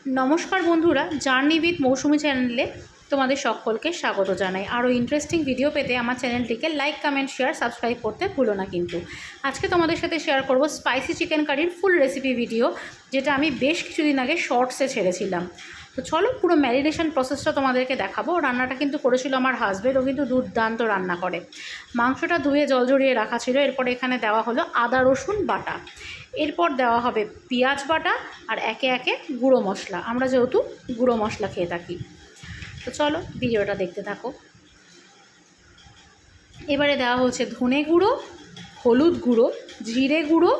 নমস্কার বন্ধুরা, journey with মৌসুমি চ্যানেলে তোমাদের সকলকে স্বাগত জানাই। আরও ইন্টারেস্টিং ভিডিও পেতে আমার চ্যানেলটিকে লাইক, কমেন্ট, শেয়ার, সাবস্ক্রাইব করতে ভুলো না। কিন্তু আজকে তোমাদের সাথে শেয়ার করব স্পাইসি চিকেন কারির ফুল রেসিপি ভিডিও, যেটা আমি বেশ কিছুদিন আগে শর্টসে ছেড়েছিলাম। তো চলো পুরো ম্যারিনেশন প্রসেসটা তোমাদেরকে দেখাবো। রান্নাটা কিন্তু করেছিল আমার হাজব্যান্ড, ও কিন্তু দুর্দান্ত রান্না করে। মাংসটা ধুয়ে জল ঝরিয়ে রাখা ছিল। এরপর এখানে দেওয়া হলো আদা রসুন বাটা, এরপর দেওয়া হবে পেঁয়াজ বাটা, আর একে একে গুঁড়ো মশলা। আমরা যেহেতু গুঁড়ো মশলা খেয়ে থাকি। তো চলো ভিডিওটা দেখতে থাকো। এবারে দেওয়া হচ্ছে ধনে গুঁড়ো, হলুদ গুঁড়ো, জিরে গুঁড়ো,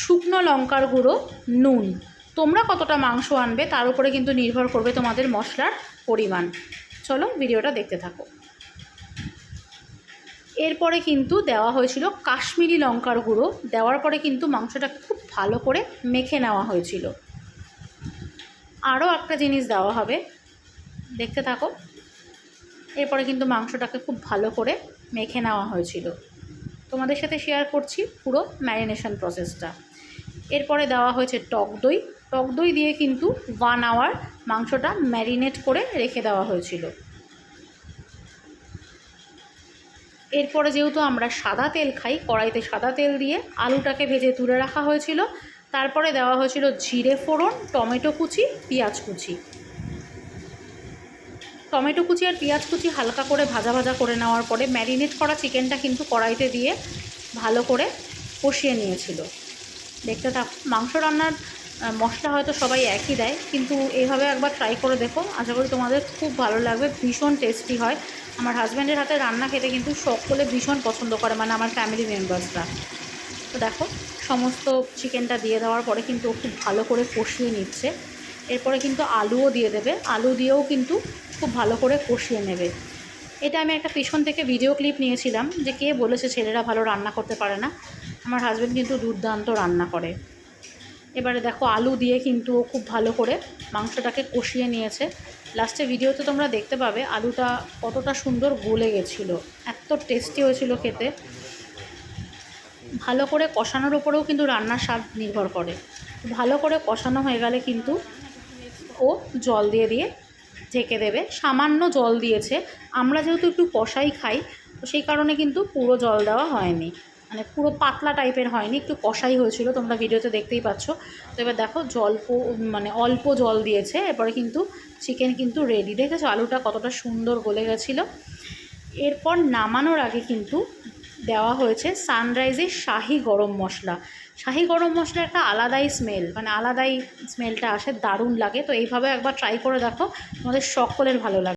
শুকনো লঙ্কার গুঁড়ো, নুন। তোমরা কতটা মাংস আনবে তার উপরে কিন্তু নির্ভর করবে তোমাদের মশলার পরিমাণ। চলো ভিডিওটা দেখতে থাকো। এরপরে কিন্তু দেওয়া হয়েছিল কাশ্মীরি লঙ্কার গুঁড়ো। দেওয়ার পরে কিন্তু মাংসটা খুব ভালো করে মেখে নেওয়া হয়েছিল। আরও একটা জিনিস দেওয়া হবে, দেখতে থাকো। এরপরে কিন্তু মাংসটাকে খুব ভালো করে মেখে নেওয়া হয়েছিল। তোমাদের সাথে শেয়ার করছি পুরো ম্যারিনেশন প্রসেসটা। এরপরে দেওয়া হয়েছে টক দই। টক দই দিয়ে কিন্তু 1 আওয়ার মাংসটা ম্যারিনেট করে রেখে দেওয়া হয়েছিল। এরপরে যেহেতু আমরা সাদা তেল খাই, কড়াইতে সাদা তেল দিয়ে আলুটাকে ভেজে তুলে রাখা হয়েছিল। তারপরে দেওয়া হয়েছিল জিরে ফোড়ন, টমেটো কুচি, পেঁয়াজ কুচি। টমেটো কুচি আর পেঁয়াজ কুচি হালকা করে ভাজা ভাজা করে নেওয়ার পরে ম্যারিনেট করা চিকেনটা কিন্তু কড়াইতে দিয়ে ভালো করে কষিয়ে নিয়েছিল। দেখতে থাকো। মাংস রান্নার মশলা হয়তো সবাই একই দেয়, কিন্তু এইভাবে একবার ট্রাই করে দেখো। আশা করি তোমাদের খুব ভালো লাগবে, ভীষণ টেস্টি হয়। আমার হাজব্যান্ডের হাতে রান্না খেতে কিন্তু সকলে ভীষণ পছন্দ করে, মানে আমার ফ্যামিলি মেম্বার্সরা। তো দেখো, সমস্ত চিকেনটা দিয়ে দেওয়ার পরে কিন্তু ও খুব ভালো করে কষিয়ে নিচ্ছে। এরপরে কিন্তু আলুও দিয়ে দেবে। আলু দিয়েও কিন্তু খুব ভালো করে কষিয়ে নেবে। এটা আমি একটা পিছন থেকে ভিডিও ক্লিপ নিয়েছিলাম, যে কে বলেছে ছেলেরা ভালো রান্না করতে পারে না। আমার হাজব্যান্ড কিন্তু দুর্দান্ত রান্না করে। এবারে দেখো, আলু দিয়ে কিন্তু ও খুব ভালো করে মাংসটাকে কষিয়ে নিয়েছে। লাস্টে ভিডিওতে তোমরা দেখতে পাবে আলুটা কতটা সুন্দর গলে গেছিলো, এত টেস্টি হয়েছিল খেতে। ভালো করে কষানোর ওপরেও কিন্তু রান্নার স্বাদ নির্ভর করে। ভালো করে কষানো হয়ে গেলে কিন্তু ও জল দিয়ে দিয়ে ঢেকে দেবে। সামান্য জল দিয়েছে, আমরা যেহেতু একটু কষাই খাই, তো সেই কারণে কিন্তু পুরো জল দেওয়া হয়নি, মানে পুরো পাতলা টাইপের হয়নি, একটু কষাই হয়েছিল, তোমরা ভিডিওতে দেখতেই পাচ্ছ। তো এবার দেখো মানে অল্প জল দিয়েছে। এরপরে কিন্তু চিকেন কিন্তু রেডি। দেখেছো আলুটা কতটা সুন্দর গলে গেছিলো। এরপর নামানোর আগে কিন্তু দেওয়া হয়েছে সানরাইজের শাহি গরম মশলা। শাহি গরম মশলা একটা আলাদাই স্মেল, মানে আলাদাই স্মেলটা আসে, দারুণ লাগে। তো এইভাবে একবার ট্রাই করে দেখো, তোমাদের সকলের ভালো লাগবে।